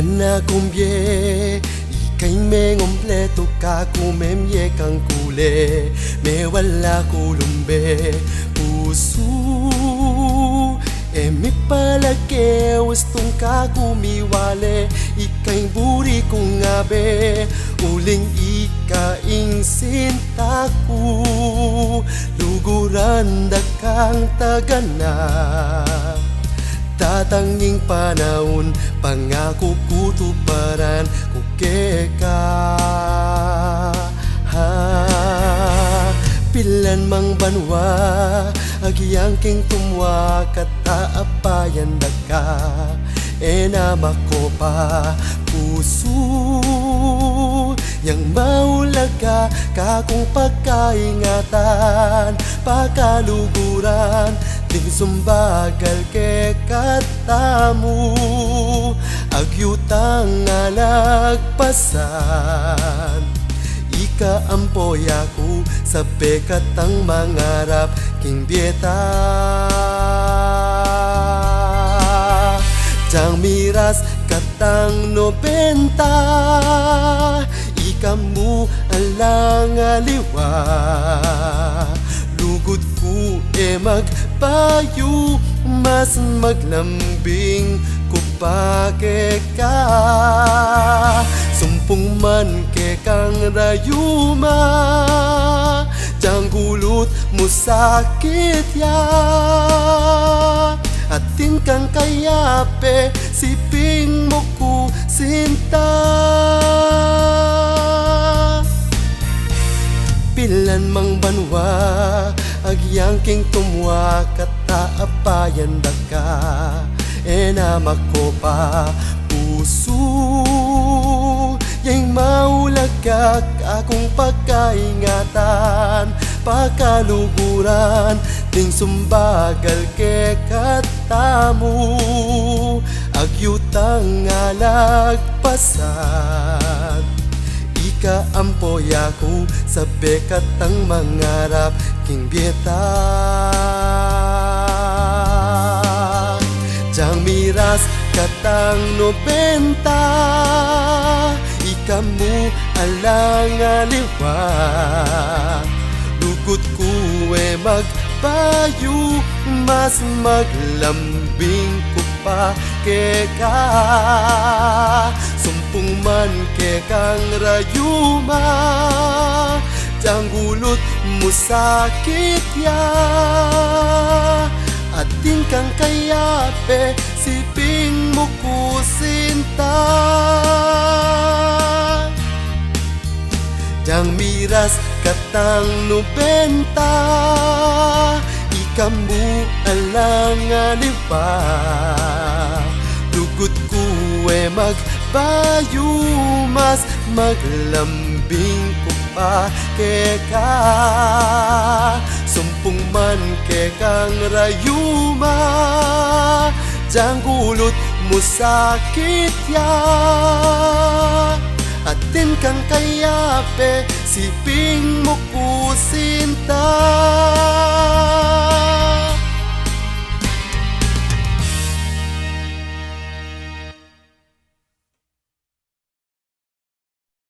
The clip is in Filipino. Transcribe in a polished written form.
Kana kumbye ikay me kompleto ka kumemye kang kule me wala kulumbe puso mi palake wastong ka kumiwale ikay buri kong abe uling ikaing sintaku luguran dakang tagana tatanging panahon pangako kutuparan kukeka pilan mang banwa agiyang king tumwa kataapayan daka enamako pa puso yang maulaga kakong pagkaingatan pakaluguran ding sumbagal ke katamu agyutang alagpasan ika ampoy ako sa bekatang mangarap king bieta jang miras katang 90 ikamu alang aliwa lugod ko magpayo mas maglambing ko pa ke ka sumpong man ke kang rayuma jang gulot mo sakit ya atin kang kayape siping mo ko sinta pilan mang banwa agyang king tumwa kataapayan daka enamako pa puso yang maulagak akong pagkaingatan pakaluguran ding sumbagal ke katamu agyutang alagpasan ika ampoy ako sa bekatang mangarap king bieta jang miras katang 90 ikamu alang aliwa lugod ko magpayo mas maglambing ko pa ke ka sumpong man ke kang rayuma jang gulot mo sakit ya atin kang kayape siping mo ko sinta jang miras katang 90 ikamu alang aliwa lugod ko magpayo mas maglambing ko pa ke ka sumpong man ke kang rayuma jang gulot mo sakit ya atin kang kayape siping mo ko sinta